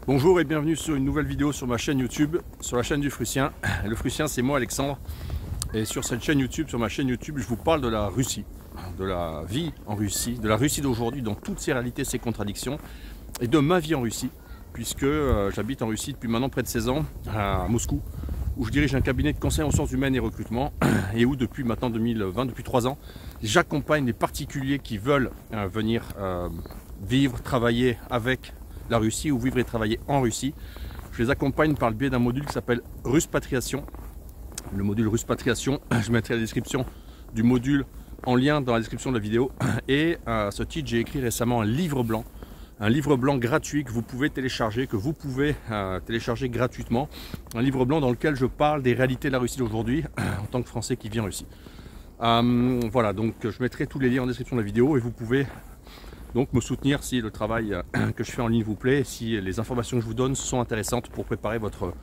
Bonjour et bienvenue sur une nouvelle vidéo sur ma chaîne YouTube, sur la chaîne du Frussien. Le Frussien, c'est moi, Alexandre. Et sur cette chaîne YouTube, sur ma chaîne YouTube, je vous parle de la Russie, de la vie en Russie, de la Russie d'aujourd'hui dans toutes ses réalités, ses contradictions, et de ma vie en Russie, puisque j'habite en Russie depuis maintenant près de 16 ans, à Moscou, où je dirige un cabinet de conseil en ressources humaines et recrutement, et où depuis maintenant 2020, depuis 3 ans, j'accompagne les particuliers qui veulent venir vivre, travailler avec la Russie ou vivre et travailler en Russie. Je les accompagne par le biais d'un module qui s'appelle Ruspatriation. Le module Ruspatriation, je mettrai la description du module en lien dans la description de la vidéo. Et à ce titre, j'ai écrit récemment un livre blanc gratuit que vous pouvez télécharger, gratuitement. Un livre blanc dans lequel je parle des réalités de la Russie d'aujourd'hui en tant que Français qui vit en Russie. Voilà, donc je mettrai tous les liens en description de la vidéo et vous pouvez donc me soutenir si le travail que je fais en ligne vous plaît, si les informations que je vous donne sont intéressantes pour préparer votre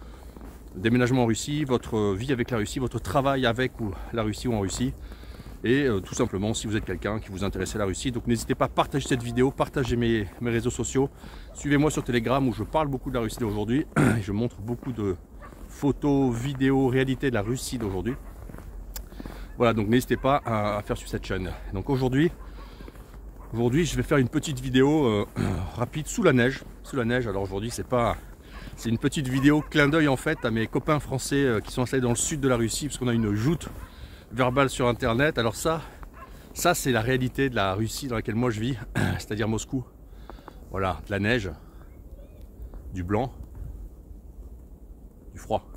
déménagement en Russie, votre vie avec la Russie, votre travail avec la Russie ou en Russie. Et tout simplement si vous êtes quelqu'un qui vous intéresse à la Russie. Donc n'hésitez pas à partager cette vidéo, partagez mes réseaux sociaux. Suivez-moi sur Telegram où je parle beaucoup de la Russie d'aujourd'hui. Et je montre beaucoup de photos, vidéos, réalités de la Russie d'aujourd'hui. Voilà, donc n'hésitez pas à faire sur cette chaîne. Donc aujourd'hui, je vais faire une petite vidéo rapide sous la neige. Alors aujourd'hui, c'est une petite vidéo clin d'œil en fait à mes copains français qui sont installés dans le sud de la Russie, parce qu'on a une joute verbale sur internet. Alors ça c'est la réalité de la Russie dans laquelle moi je vis, c'est-à-dire Moscou. Voilà, de la neige, du blanc, du froid.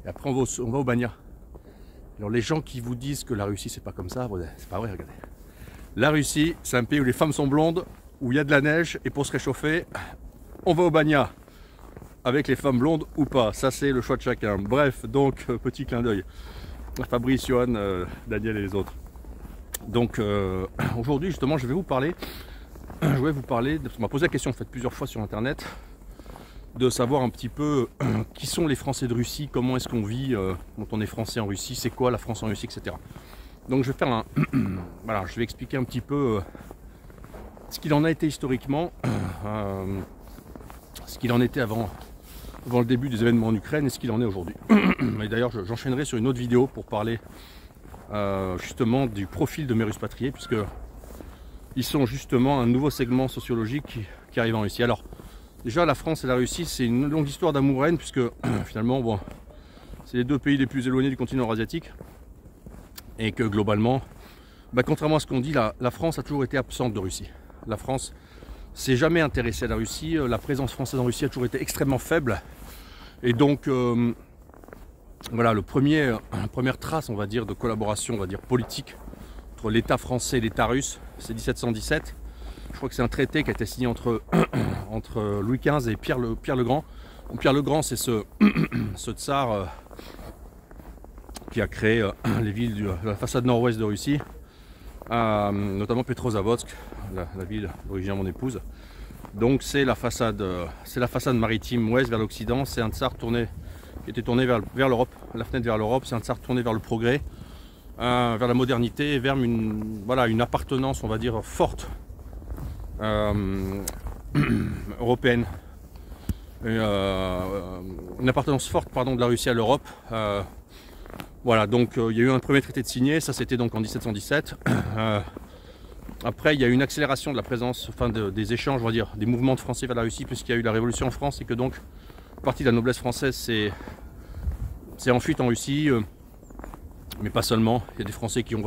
Et après on va au Bania. Alors les gens qui vous disent que la Russie c'est pas comme ça, c'est pas vrai, regardez. La Russie, c'est un pays où les femmes sont blondes, où il y a de la neige, et pour se réchauffer, on va au Bania. Avec les femmes blondes ou pas, ça c'est le choix de chacun. Bref, donc petit clin d'œil. Fabrice, Johan, Daniel et les autres. Donc aujourd'hui justement je vais vous parler, on m'a posé la question en fait plusieurs fois sur internet, de savoir un petit peu qui sont les Français de Russie, comment est-ce qu'on vit quand on est Français en Russie, c'est quoi la France en Russie, etc. Donc je vais faire voilà, je vais expliquer un petit peu ce qu'il en a été historiquement, ce qu'il en était avant le début des événements en Ukraine et ce qu'il en est aujourd'hui. Et d'ailleurs j'enchaînerai sur une autre vidéo pour parler justement du profil de mes Ruspatriés, puisque ils sont justement un nouveau segment sociologique qui arrive en Russie. Alors déjà la France et la Russie, c'est une longue histoire d'amour-haine, puisque finalement bon, c'est les deux pays les plus éloignés du continent asiatique. Et que globalement, contrairement à ce qu'on dit, la France a toujours été absente de Russie. La France s'est jamais intéressée à la Russie, la présence française en Russie a toujours été extrêmement faible. Et donc, voilà, la première trace, on va dire, de collaboration, on va dire, politique entre l'État français et l'État russe, c'est 1717. Je crois que c'est un traité qui a été signé entre Louis XV et Pierre le Grand. Donc, Pierre le Grand, c'est ce tsar qui a créé les villes de la façade nord-ouest de Russie, notamment Petrozavodsk, la ville d'origine de mon épouse. Donc c'est la façade maritime ouest vers l'Occident. C'est un tsar qui était tourné vers l'Europe, la fenêtre vers l'Europe. C'est un tsar tourné vers le progrès, vers la modernité, vers une appartenance, on va dire, forte européenne, une appartenance forte, pardon, de la Russie à l'Europe. Voilà, donc il y a eu un premier traité de signé, ça c'était donc en 1717. Après il y a eu une accélération de la présence, des échanges, on va dire, des mouvements de Français vers la Russie, puisqu'il y a eu la révolution en France, et que donc une partie de la noblesse française s'est enfuite en Russie, mais pas seulement. Il y a des Français qui ont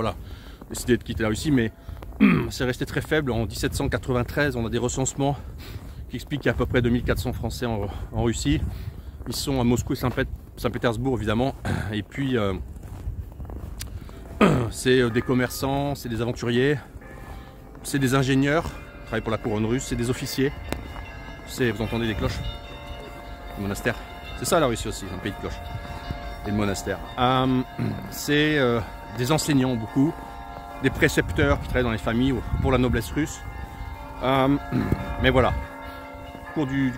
décidé de quitter la Russie, mais c'est resté très faible. En 1793, on a des recensements qui expliquent qu'il y a à peu près 2400 Français en Russie. Ils sont à Moscou et Saint-Pétersbourg évidemment, et puis c'est des commerçants, c'est des aventuriers, c'est des ingénieurs qui travaillent pour la couronne russe, c'est des officiers, vous entendez les cloches, le monastère, c'est ça la Russie aussi, un pays de cloches, et le monastère. C'est des enseignants beaucoup, des précepteurs qui travaillent dans les familles pour la noblesse russe, mais voilà. Au cours du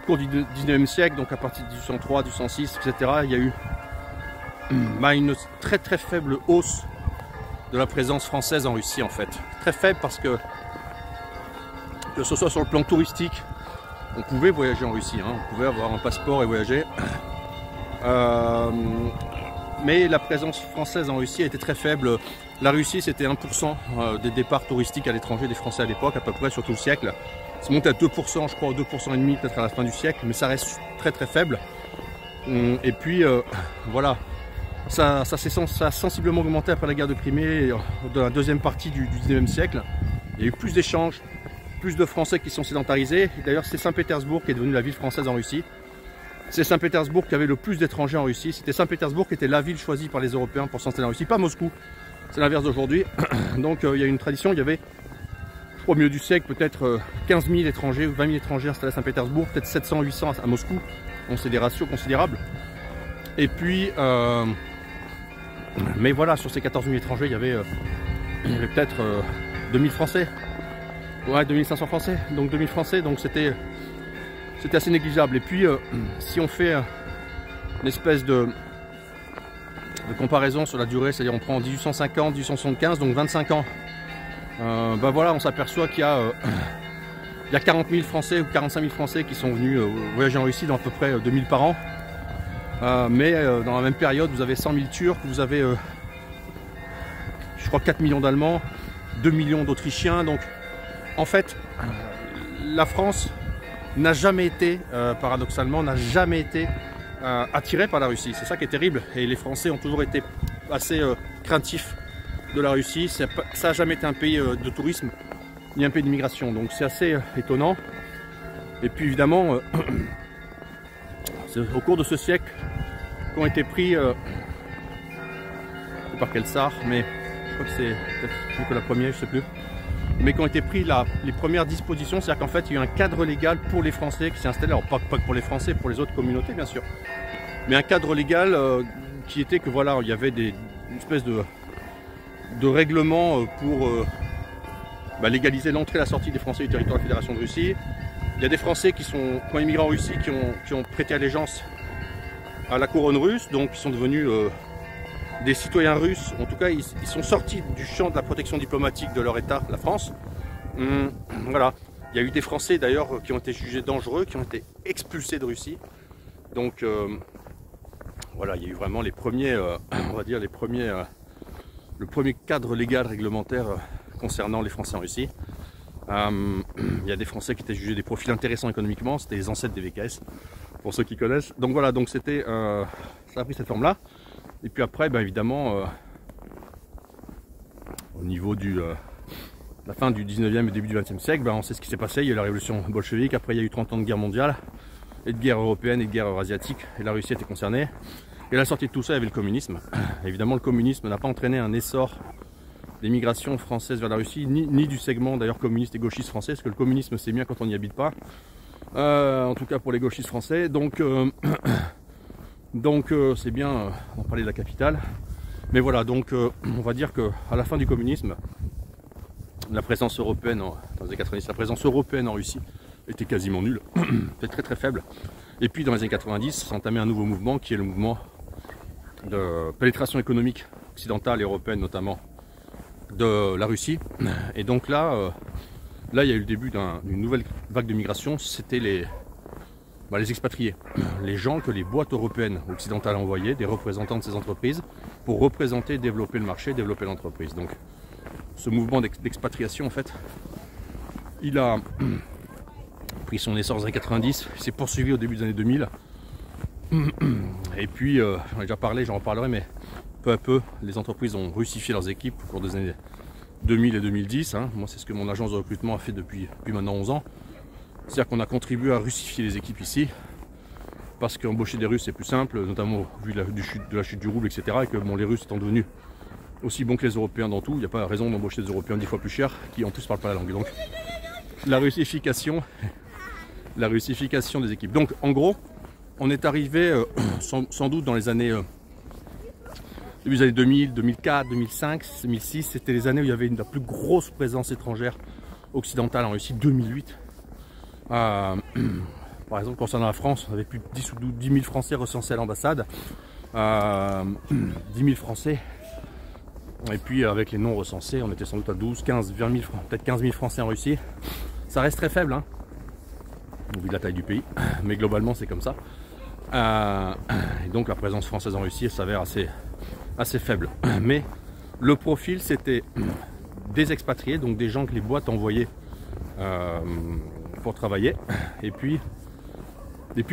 19e siècle, donc à partir de 1803, 1806, etc., il y a eu une très très faible hausse de la présence française en Russie en fait. Très faible parce que ce soit sur le plan touristique, on pouvait voyager en Russie, hein, on pouvait avoir un passeport et voyager. Mais la présence française en Russie était très faible. La Russie, c'était 1% des départs touristiques à l'étranger des Français à l'époque, à peu près sur tout le siècle. C'est monté à 2%, je crois, 2,5% peut-être à la fin du siècle, mais ça reste très très faible. Et puis, voilà, ça a sensiblement augmenté après la guerre de Crimée, de la deuxième partie du 19e siècle. Il y a eu plus d'échanges, plus de Français qui sont sédentarisés. D'ailleurs, c'est Saint-Pétersbourg qui est devenue la ville française en Russie. C'est Saint-Pétersbourg qui avait le plus d'étrangers en Russie. C'était Saint-Pétersbourg qui était la ville choisie par les Européens pour s'installer en Russie, pas Moscou. C'est l'inverse d'aujourd'hui. Donc il y a une tradition, il y avait, je crois au milieu du siècle, peut-être 15 000 étrangers ou 20 000 étrangers installés à Saint-Pétersbourg, peut-être 700, 800 à Moscou. Donc c'est des ratios considérables. Et puis, mais voilà, sur ces 14 000 étrangers, il y avait peut-être 2000 Français. Ouais, 2500 Français. Donc 2000 Français, donc c'était assez négligeable. Et puis, si on fait une espèce de comparaison sur la durée, c'est-à-dire on prend 1850, 1875, donc 25 ans, ben voilà, on s'aperçoit qu'il y a 40 000 Français ou 45 000 Français qui sont venus voyager en Russie, dans à peu près 2000 par an. Mais dans la même période, vous avez 100 000 Turcs, vous avez, je crois, 4 millions d'Allemands, 2 millions d'Autrichiens. Donc, en fait, la France n'a jamais été, paradoxalement, n'a jamais été attirée par la Russie. C'est ça qui est terrible. Et les Français ont toujours été assez craintifs de la Russie. Ça n'a jamais été un pays de tourisme, ni un pays d'immigration. Donc c'est assez étonnant. Et puis évidemment, au cours de ce siècle, qu'ont été pris, je ne sais pas quel tsar, mais je crois que c'est peut-être Nicolas Ier, je ne sais plus. Mais qui ont été pris les premières dispositions, c'est-à-dire qu'en fait il y a eu un cadre légal pour les Français qui s'est installé, alors pas que pour les Français, pour les autres communautés bien sûr, mais un cadre légal qui était que voilà, il y avait une espèce de règlement pour légaliser l'entrée et la sortie des Français du territoire de la Fédération de Russie. Il y a des Français qui ont immigré en Russie, qui ont prêté allégeance à la couronne russe, donc qui sont devenus des citoyens russes. En tout cas, ils sont sortis du champ de la protection diplomatique de leur État, la France. Voilà. Il y a eu des Français d'ailleurs qui ont été jugés dangereux, qui ont été expulsés de Russie. Donc voilà, il y a eu vraiment les premiers, on va dire le premier cadre légal réglementaire concernant les Français en Russie. Il y a des Français qui étaient jugés des profils intéressants économiquement, c'était les ancêtres des VKS, pour ceux qui connaissent. Donc voilà, donc c'était, ça a pris cette forme-là. Et puis après, ben évidemment, au niveau de la fin du 19e et début du 20e siècle, ben on sait ce qui s'est passé. Il y a eu la révolution bolchevique, après il y a eu 30 ans de guerre mondiale, et de guerre européenne et de guerre eurasiatique, et la Russie était concernée. Et à la sortie de tout ça, il y avait le communisme. Évidemment, le communisme n'a pas entraîné un essor des migrations françaises vers la Russie, ni du segment d'ailleurs communiste et gauchiste français, parce que le communisme c'est bien quand on n'y habite pas, en tout cas pour les gauchistes français. Donc c'est bien d'en parler de la capitale. Mais voilà, donc on va dire qu'à la fin du communisme, la présence européenne, dans les années 90, la présence européenne en Russie était quasiment nulle, c'était très très faible. Et puis dans les années 90, s'est entamé un nouveau mouvement qui est le mouvement de pénétration économique occidentale et européenne notamment de la Russie. Et donc là, il y a eu le début d'une nouvelle vague de migration, c'était les expatriés, les gens que les boîtes européennes occidentales envoyaient, des représentants de ces entreprises, pour représenter, développer le marché, développer l'entreprise. Donc ce mouvement d'expatriation, en fait, il a pris son essor dans les années 90, il s'est poursuivi au début des années 2000. Et puis, j'en ai déjà parlé, j'en reparlerai, mais peu à peu, les entreprises ont russifié leurs équipes au cours des années 2000 et 2010. Hein. Moi, c'est ce que mon agence de recrutement a fait depuis maintenant 11 ans. C'est-à-dire qu'on a contribué à russifier les équipes ici, parce qu'embaucher des Russes c'est plus simple, notamment vu de la chute du rouble, etc. Et que bon, les Russes étant devenus aussi bons que les Européens dans tout, il n'y a pas raison d'embaucher des Européens 10 fois plus chers, qui en plus ne parlent pas la langue. Donc, la russification des équipes. Donc, en gros, on est arrivé sans doute dans les années... début des années 2000, 2004, 2005, 2006, c'était les années où il y avait la plus grosse présence étrangère occidentale en Russie, 2008. Par exemple, concernant la France, on avait plus de 10 ou 10 000 Français recensés à l'ambassade. 10 000 Français. Et puis avec les non recensés, on était sans doute à 12, 15, 20 000, peut-être 15 000 Français en Russie. Ça reste très faible, hein. vu de la taille du pays, mais globalement c'est comme ça. Et donc la présence française en Russie s'avère assez faible. Mais le profil, c'était des expatriés, donc des gens que les boîtes envoyaient pour travailler, et puis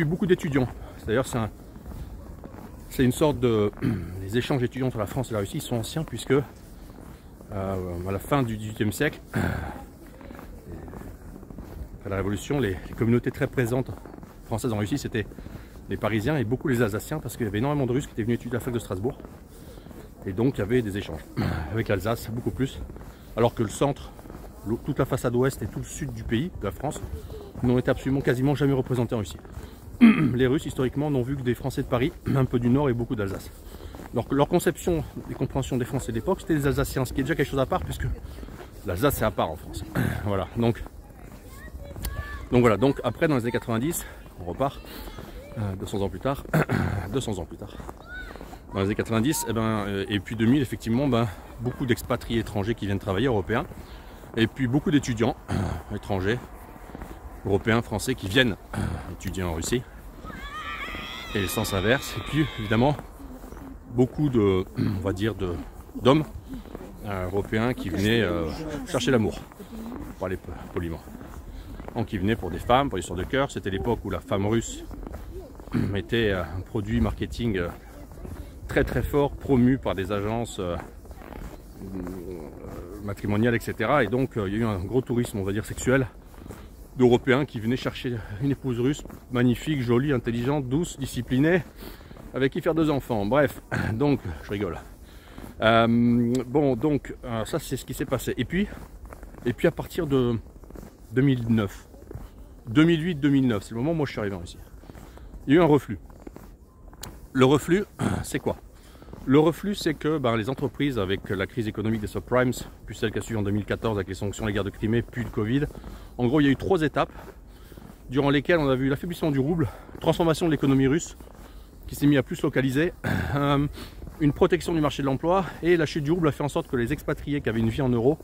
beaucoup d'étudiants. D'ailleurs, c'est une sorte de... Les échanges étudiants entre la France et la Russie sont anciens, puisque à la fin du XVIIIe siècle, après la Révolution, les communautés très présentes françaises en Russie, c'était les Parisiens et beaucoup les Alsaciens, parce qu'il y avait énormément de Russes qui étaient venus étudier à la fac de Strasbourg. Et donc il y avait des échanges avec l'Alsace, beaucoup plus. Alors que le centre, toute la façade ouest et tout le sud du pays, de la France, n'ont été absolument quasiment jamais représentés en Russie. Les Russes, historiquement, n'ont vu que des Français de Paris, un peu du Nord et beaucoup d'Alsace. Donc leur conception et compréhension des Français de l'époque, c'était les Alsaciens, ce qui est déjà quelque chose à part, puisque l'Alsace c'est à part en France. Voilà, donc voilà, donc après dans les années 90, on repart, 200 ans plus tard, dans les années 90, et puis 2000, effectivement, beaucoup d'expatriés étrangers qui viennent travailler, européens, et puis beaucoup d'étudiants étrangers, européens, français, qui viennent étudier en Russie, et le sens inverse, et puis évidemment, beaucoup de, on va dire, d'hommes européens qui venaient chercher l'amour, pour parler poliment. Donc qui venaient pour des femmes, pour des histoires de cœur. C'était l'époque où la femme russe était un produit marketing très très fort, promu par des agences matrimoniales, etc. Et donc il y a eu un gros tourisme, on va dire, sexuel d'Européens qui venaient chercher une épouse russe magnifique, jolie, intelligente, douce, disciplinée, avec qui faire 2 enfants. Bref, donc je rigole. Bon, donc ça c'est ce qui s'est passé. Et puis à partir de 2009, 2008-2009, c'est le moment où moi je suis arrivé en Russie. Il y a eu un reflux. Le reflux, c'est quoi? Le reflux, c'est que les entreprises, avec la crise économique des subprimes, puis celle qui a suivi en 2014 avec les sanctions, les guerres de Crimée, puis le Covid, en gros il y a eu 3 étapes durant lesquelles on a vu l'affaiblissement du rouble, transformation de l'économie russe qui s'est mise à plus localiser, une protection du marché de l'emploi, et la chute du rouble a fait en sorte que les expatriés qui avaient une vie en euros,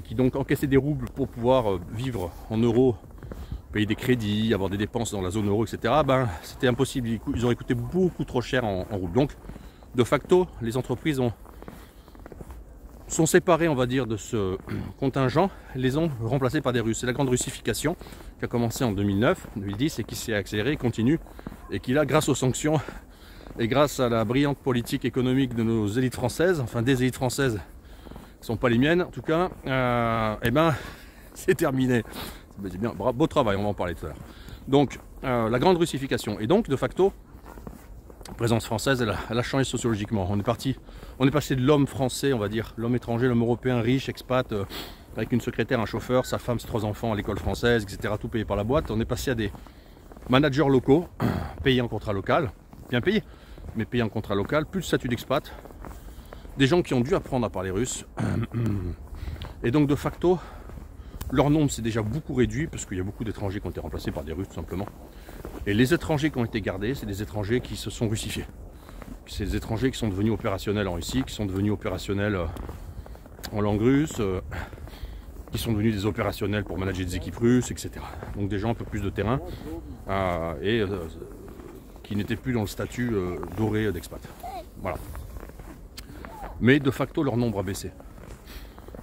qui donc encaissaient des roubles pour pouvoir vivre en euros, payer des crédits, avoir des dépenses dans la zone euro, etc., c'était impossible, ils auraient coûté beaucoup trop cher en roubles. Donc de facto, les entreprises sont séparées, on va dire, de ce contingent, les ont remplacés par des Russes. C'est la grande russification qui a commencé en 2009, 2010 et qui s'est accélérée, continue, et qui là, grâce aux sanctions et grâce à la brillante politique économique de nos élites françaises, enfin des élites françaises, qui ne sont pas les miennes en tout cas, c'est terminé. C'est bien, beau travail, on va en parler tout à l'heure. Donc la grande russification, et donc de facto, la présence française, elle a changé sociologiquement. On est passé de l'homme français, on va dire, l'homme étranger, l'homme européen, riche, expat, avec une secrétaire, un chauffeur, sa femme, ses 3 enfants à l'école française, etc., tout payé par la boîte. On est passé à des managers locaux, payés en contrat local, bien payés, mais payés en contrat local, plus de statut d'expat, des gens qui ont dû apprendre à parler russe. Et donc de facto, leur nombre s'est déjà beaucoup réduit, parce qu'il y a beaucoup d'étrangers qui ont été remplacés par des Russes tout simplement. Et les étrangers qui ont été gardés, c'est des étrangers qui se sont russifiés. C'est des étrangers qui sont devenus opérationnels en Russie, qui sont devenus opérationnels en langue russe, qui sont devenus des opérationnels pour manager des équipes russes, etc. Donc des gens un peu plus de terrain, qui n'étaient plus dans le statut doré d'expat. Voilà. Mais de facto, leur nombre a baissé.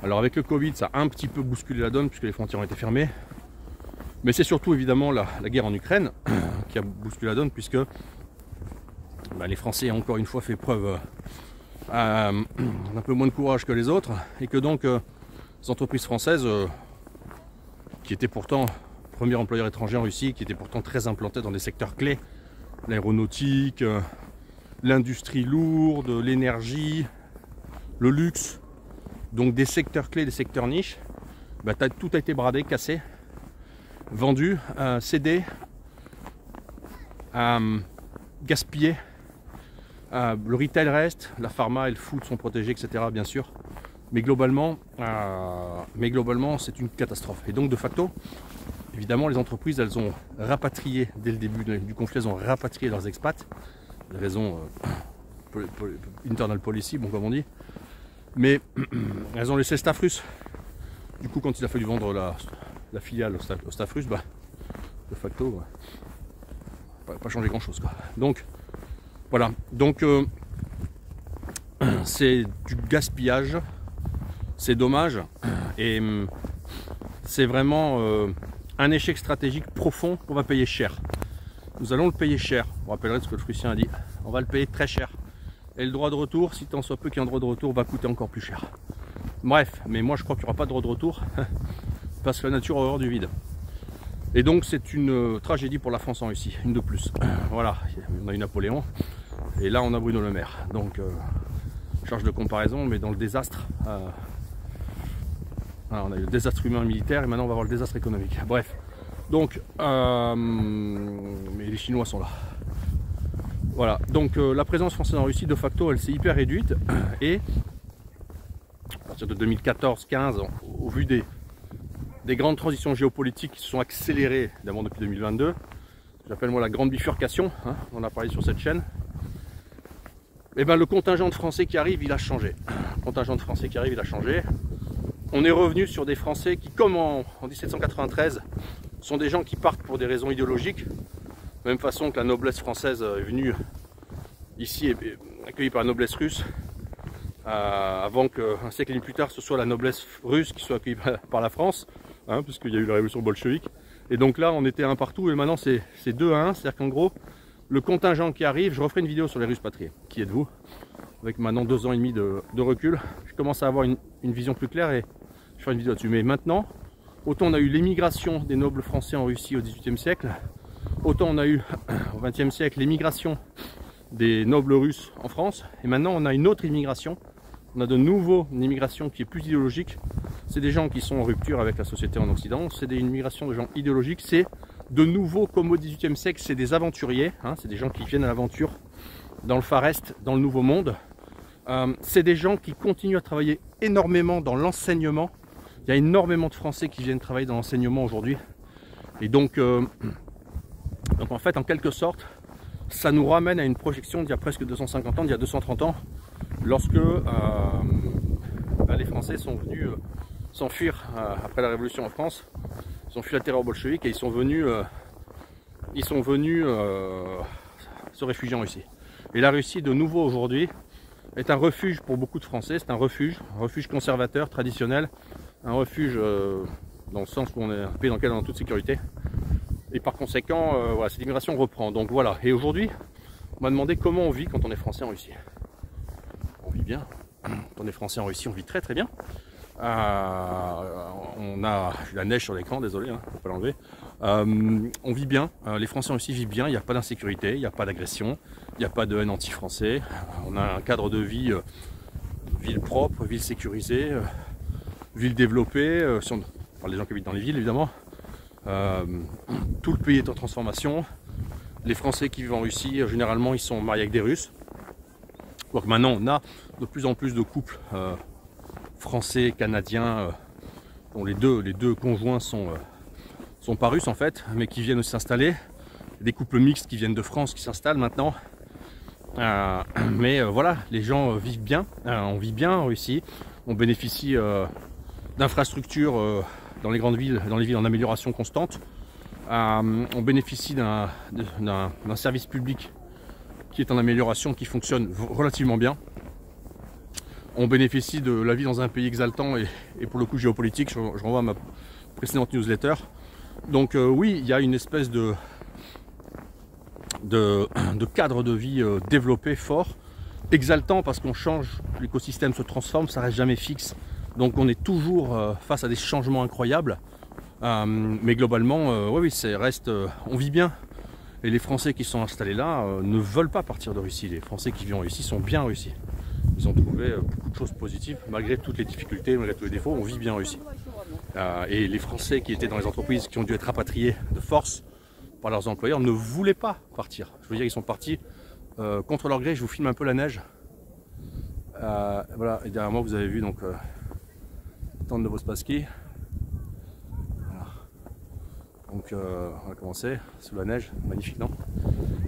Alors avec le Covid, ça a un petit peu bousculé la donne puisque les frontières ont été fermées. Mais c'est surtout évidemment la guerre en Ukraine qui a bousculé la donne, puisque les Français ont encore une fois fait preuve d'un peu moins de courage que les autres, et que donc les entreprises françaises, qui étaient pourtant premier employeur étranger en Russie, qui étaient pourtant très implantées dans des secteurs clés, l'aéronautique, l'industrie lourde, l'énergie, le luxe, donc des secteurs clés, des secteurs niches, tout a été bradé, cassé, vendu, cédé, gaspillé. Le retail reste, la pharma et le food sont protégés, etc. bien sûr. Mais globalement c'est une catastrophe. Et donc de facto, évidemment, les entreprises, elles ont rapatrié, dès le début du conflit, elles ont rapatrié leurs expats. Les raisons internal policy, bon, comme on dit. Mais elles ont laissé le staff russe. Du coup, quand il a fallu vendre la filiale au staff russe, de facto, pas changé grand chose quoi. Donc voilà, donc c'est du gaspillage, c'est dommage et c'est vraiment un échec stratégique profond qu'on va payer cher. Nous allons le payer cher. Vous rappellerez ce que le Prussien a dit, on va le payer très cher. Et le droit de retour, si tant soit peu qu'il y ait un droit de retour, va coûter encore plus cher. Bref, mais moi je crois qu'il n'y aura pas de droit de retour parce que la nature a horreur du vide. Et donc c'est une tragédie pour la France en Russie, une de plus. Voilà, on a eu Napoléon et là on a Bruno Le Maire. Donc charge de comparaison, mais dans le désastre, on a eu le désastre humain et militaire et maintenant on va avoir le désastre économique. Bref, donc mais les Chinois sont là. Voilà, donc la présence française en Russie de facto elle s'est hyper réduite et à partir de 2014-15, au vu des grandes transitions géopolitiques qui se sont accélérées d'abord depuis 2022, j'appelle moi la grande bifurcation, hein, on a parlé sur cette chaîne, et ben le contingent de Français qui arrive il a changé. Le contingent de Français qui arrive il a changé. On est revenu sur des Français qui, comme en 1793, sont des gens qui partent pour des raisons idéologiques, de la même façon que la noblesse française est venue ici et accueillie par la noblesse russe, avant qu'un siècle et demi plus tard ce soit la noblesse russe qui soit accueillie par la France, hein, puisqu'il y a eu la révolution bolchevique. Et donc là on était un partout et maintenant c'est 2 à 1, c'est-à-dire qu'en gros le contingent qui arrive, je referai une vidéo sur les Russes patriés, qui êtes-vous? Avec maintenant 2 ans et demi de recul, je commence à avoir une vision plus claire et je ferai une vidéo là-dessus. Mais maintenant, autant on a eu l'émigration des nobles français en Russie au XVIIIe siècle, autant on a eu au XXe siècle l'émigration des nobles russes en France, et maintenant on a une autre immigration, on a de nouveau une immigration qui est plus idéologique, c'est des gens qui sont en rupture avec la société en Occident, c'est une immigration de gens idéologiques, c'est de nouveau comme au XVIIIe siècle, c'est des aventuriers, hein, c'est des gens qui viennent à l'aventure dans le Far Est, dans le Nouveau Monde, c'est des gens qui continuent à travailler énormément dans l'enseignement, il y a énormément de Français qui viennent travailler dans l'enseignement aujourd'hui, et donc en fait en quelque sorte, ça nous ramène à une projection d'il y a presque 250 ans, d'il y a 230 ans, lorsque les Français sont venus s'enfuir après la Révolution en France. Ils ont fui la terreur bolchevique et ils sont venus se réfugier en Russie. Et la Russie, de nouveau aujourd'hui, est un refuge pour beaucoup de Français. C'est un refuge conservateur, traditionnel, un refuge dans le sens où on est un pays dans lequel on est en toute sécurité. Et par conséquent, voilà, cette immigration reprend. Donc voilà. Et aujourd'hui, on m'a demandé comment on vit quand on est Français en Russie. On vit bien. Quand on est Français en Russie, on vit très très bien. On a la neige sur l'écran, désolé, hein, faut pas l'enlever. On vit bien. Les Français en Russie vivent bien. Il n'y a pas d'insécurité, il n'y a pas d'agression, il n'y a pas de haine anti-français. On a un cadre de vie, ville propre, ville sécurisée, ville développée. Si on parle des gens qui habitent dans les villes, évidemment. Tout le pays est en transformation. Les Français qui vivent en Russie, généralement, ils sont mariés avec des Russes. Donc maintenant, on a de plus en plus de couples français, canadiens, dont les deux conjoints sont pas russes en fait, mais qui viennent s'installer. Des couples mixtes qui viennent de France qui s'installent maintenant. Mais voilà, les gens vivent bien. On vit bien en Russie. On bénéficie d'infrastructures dans les grandes villes, dans les villes en amélioration constante. On bénéficie d'un service public qui est en amélioration, qui fonctionne relativement bien. On bénéficie de la vie dans un pays exaltant et pour le coup géopolitique. Je renvoie à ma précédente newsletter. Donc oui, il y a une espèce de cadre de vie développé, fort, exaltant parce qu'on change, l'écosystème se transforme, ça reste jamais fixe. Donc on est toujours face à des changements incroyables. Mais globalement, oui, on vit bien. Et les Français qui sont installés là ne veulent pas partir de Russie. Les Français qui vivent en Russie sont bien en Russie. Ils ont trouvé beaucoup de choses positives, malgré toutes les difficultés, malgré tous les défauts, on vit bien en Russie. Et les Français qui étaient dans les entreprises, qui ont dû être rapatriés de force par leurs employeurs, ne voulaient pas partir. Je veux dire, ils sont partis contre leur gré. Je vous filme un peu la neige. Voilà, et derrière moi, vous avez vu donc tente de Vospassky. Voilà. Donc, on va commencer sous la neige, magnifique, non?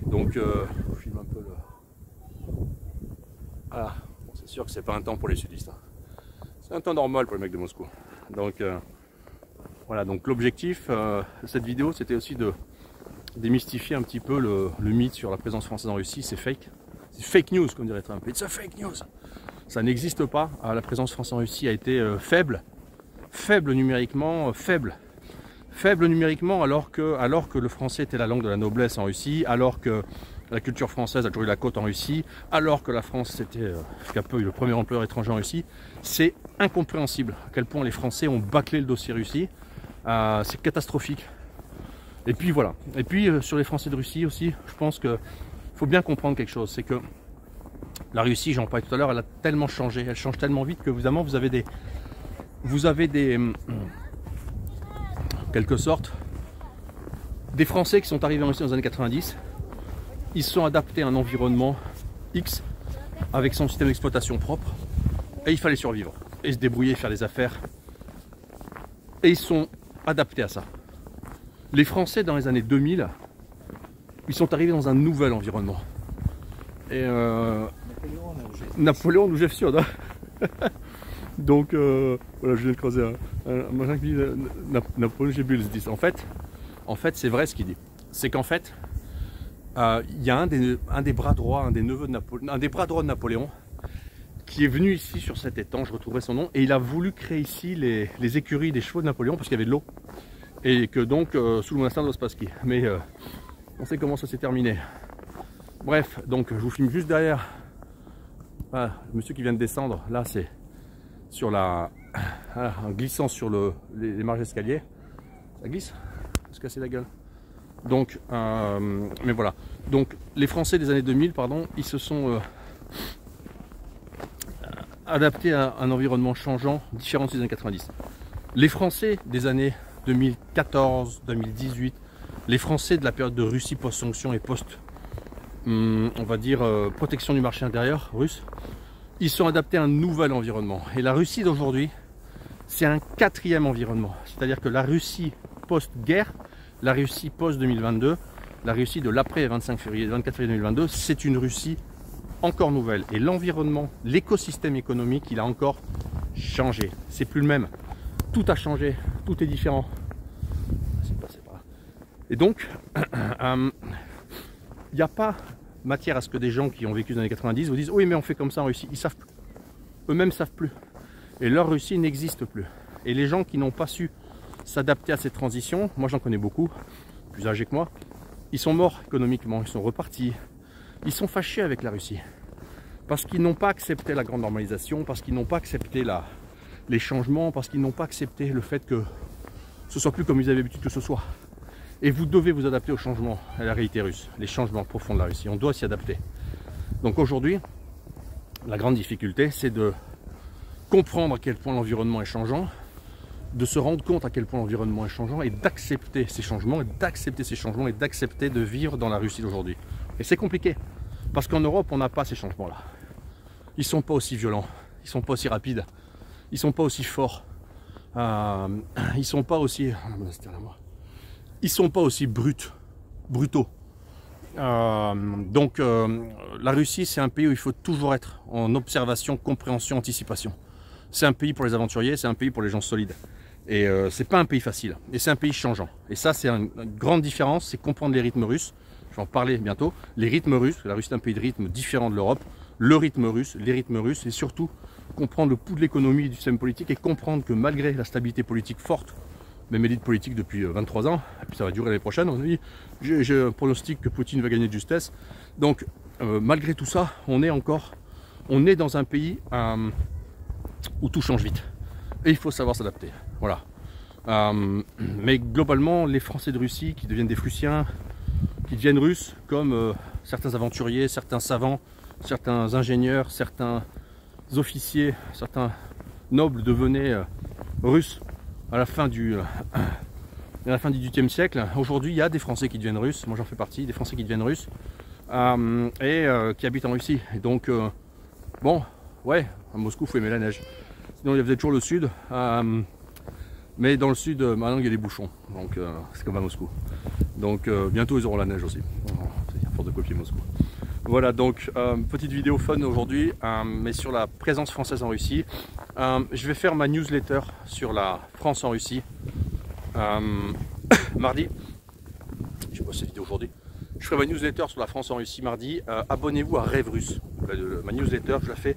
Donc, je vous filme un peu le. Voilà. Bon, c'est sûr que c'est pas un temps pour les sudistes. Hein. C'est un temps normal pour les mecs de Moscou. Donc, voilà. Donc, l'objectif de cette vidéo, c'était aussi de démystifier un petit peu le mythe sur la présence française en Russie. C'est fake. C'est fake news, comme dirait Trump. It's a fake news. Ça n'existe pas. La présence française en Russie a été faible numériquement, faible numériquement, alors que le français était la langue de la noblesse en Russie, alors que la culture française a toujours eu la côte en Russie, alors que la France c'était a peu eu le premier employeur étranger en Russie. C'est incompréhensible à quel point les Français ont bâclé le dossier Russie. C'est catastrophique. Et puis voilà. Et puis sur les Français de Russie aussi, je pense que faut bien comprendre quelque chose, c'est que la Russie, j'en parlais tout à l'heure, elle a tellement changé, elle change tellement vite que évidemment vous avez des en quelque sorte des Français qui sont arrivés en Russie dans les années 90. Ils se sont adaptés à un environnement X avec son système d'exploitation propre et il fallait survivre et se débrouiller, faire des affaires, et ils sont adaptés à ça. Les Français dans les années 2000, ils sont arrivés dans un nouvel environnement. Et Napoléon nous jette sûr. Donc voilà, je viens de creuser un machin qui dit Napoléon j'ai bu le 10. En fait c'est vrai ce qu'il dit. C'est qu'en fait, il y a un des bras droits, un des neveux de Napoléon, un des bras droits de Napoléon, qui est venu ici sur cet étang, je retrouverai son nom, et il a voulu créer ici les écuries des chevaux de Napoléon parce qu'il y avait de l'eau. Et que donc sous le monastère de l'Ospassky. Mais on sait comment ça s'est terminé. Bref, donc je vous filme juste derrière. Voilà, le monsieur qui vient de descendre, là c'est sur la. Voilà, en glissant sur les marges d'escalier. Ça glisse? Se casser la gueule. Donc, mais voilà. Donc les Français des années 2000, pardon, ils se sont adaptés à un environnement changeant, différent des années 90. Les Français des années 2014, 2018, les Français de la période de Russie post-sanction et post, on va dire, protection du marché intérieur russe, ils sont adaptés à un nouvel environnement. Et la Russie d'aujourd'hui, c'est un quatrième environnement. C'est-à-dire que la Russie post-guerre, la Russie post-2022, la Russie de l'après 24 février 2022, c'est une Russie encore nouvelle. Et l'environnement, l'écosystème économique, il a encore changé. C'est plus le même. Tout a changé, tout est différent. Et donc, il n'y a pas matière à ce que des gens qui ont vécu dans les années 90 vous disent oui mais on fait comme ça en Russie. Ils savent plus. Eux-mêmes ne savent plus. Et leur Russie n'existe plus. Et les gens qui n'ont pas su s'adapter à cette transition, moi j'en connais beaucoup, plus âgés que moi, ils sont morts économiquement, ils sont repartis. Ils sont fâchés avec la Russie. Parce qu'ils n'ont pas accepté la grande normalisation, parce qu'ils n'ont pas accepté les changements, parce qu'ils n'ont pas accepté le fait que ce soit plus comme ils avaient l'habitude que ce soit. Et vous devez vous adapter aux changements, à la réalité russe, les changements profonds de la Russie. On doit s'y adapter. Donc aujourd'hui, la grande difficulté, c'est de comprendre à quel point l'environnement est changeant, de se rendre compte à quel point l'environnement est changeant et d'accepter ces changements, et d'accepter de vivre dans la Russie d'aujourd'hui. Et c'est compliqué, parce qu'en Europe, on n'a pas ces changements-là. Ils ne sont pas aussi violents, ils ne sont pas aussi rapides, ils ne sont pas aussi forts, ils ne sont pas aussi... Ils sont pas aussi brutaux. La Russie, c'est un pays où il faut toujours être en observation, compréhension, anticipation. C'est un pays pour les aventuriers, c'est un pays pour les gens solides. Et c'est pas un pays facile. Et c'est un pays changeant. Et ça, c'est une grande différence, c'est comprendre les rythmes russes. Je vais en parler bientôt. Les rythmes russes, la Russie est un pays de rythme différent de l'Europe. Le rythme russe, les rythmes russes, et surtout comprendre le pouls de l'économie et du système politique et comprendre que malgré la stabilité politique forte, même élite politique depuis 23 ans, et puis ça va durer l'année prochaine, on a dit, j'ai un pronostic que Poutine va gagner de justesse. Donc malgré tout ça, on est dans un pays où tout change vite. Et il faut savoir s'adapter. Voilà. Mais globalement, les Français de Russie qui deviennent des Prussiens, qui deviennent russes, comme certains aventuriers, certains savants, certains ingénieurs, certains officiers, certains nobles devenaient russes à la fin du XVIIIe siècle. Aujourd'hui, il y a des Français qui deviennent russes, moi j'en fais partie, des Français qui deviennent russes, qui habitent en Russie. Et donc, bon, ouais, à Moscou, il faut aimer la neige. Sinon, il y avait toujours le sud, mais dans le sud, maintenant, il y a des bouchons, donc c'est comme à Moscou. Donc, bientôt, ils auront la neige aussi, à force de copier Moscou. Voilà, donc, petite vidéo fun aujourd'hui, mais sur la présence française en Russie. Je vais faire ma newsletter sur la France en Russie mardi. Je poste cette vidéo aujourd'hui. Je ferai ma newsletter sur la France en Russie mardi. Abonnez-vous à Rêve Russe. Ma newsletter, je la fais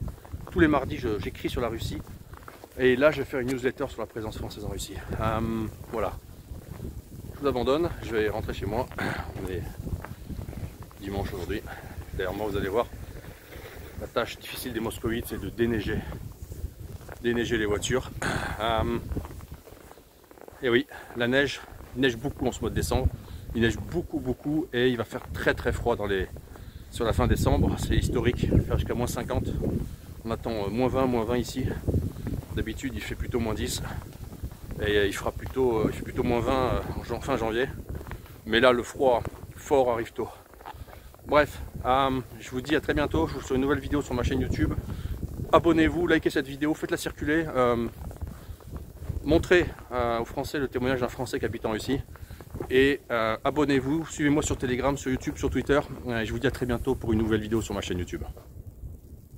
tous les mardis, j'écris sur la Russie. Et là, je vais faire une newsletter sur la présence française en Russie. Voilà. Je vous abandonne, je vais rentrer chez moi. On est dimanche aujourd'hui. Derrière moi, vous allez voir, la tâche difficile des moscovites, c'est de déneiger les voitures. Et oui, la neige, il neige beaucoup en ce mois de décembre. Il neige beaucoup et il va faire très froid sur la fin décembre. C'est historique, il va faire jusqu'à moins 50. On attend moins 20 ici. D'habitude, il fait plutôt moins 10. Et il fera plutôt moins 20 en fin janvier. Mais là, le froid fort arrive tôt. Bref, je vous dis à très bientôt. Je vous fais une nouvelle vidéo sur ma chaîne YouTube. Abonnez-vous, likez cette vidéo, faites-la circuler. Montrez aux Français le témoignage d'un Français qui habite en Russie. Et abonnez-vous, suivez-moi sur Telegram, sur YouTube, sur Twitter. Je vous dis à très bientôt pour une nouvelle vidéo sur ma chaîne YouTube.